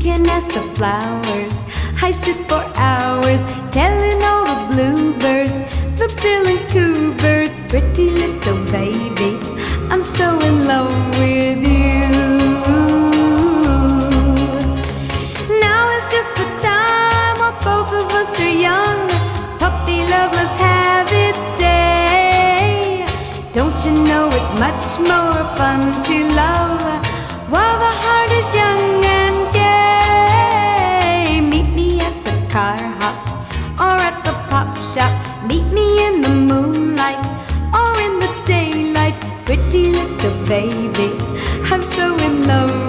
can ask the flowers. I sit for hours telling all the bluebirds, the bill and coo birds, pretty little baby, I'm so in love with you. Now is just the time while both of us are young. Puppy love must have its day. Don't you know it's much more fun to love while the heart is young and gay? Meet me at the car hop or at the pop shop. Meet me in the moonlight or in the daylight. Pretty little baby, I'm so in love